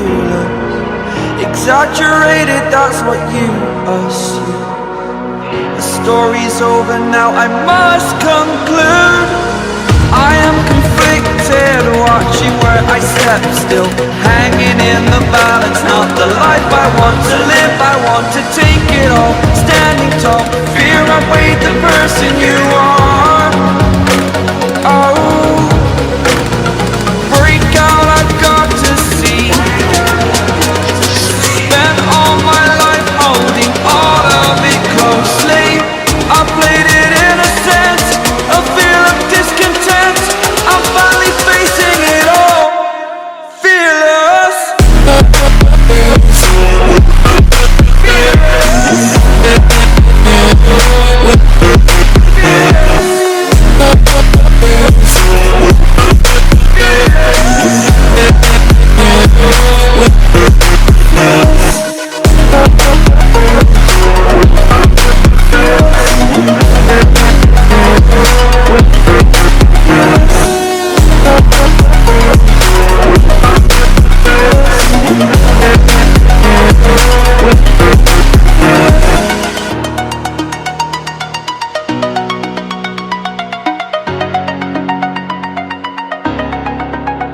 you lose. Exaggerated, that's what you assume. The story's over now, I must conclude. I am conflicted, watching where I step still, hanging in the balance, not the life I want to live. I want to take it all, standing tall, fear I weighed the person you are.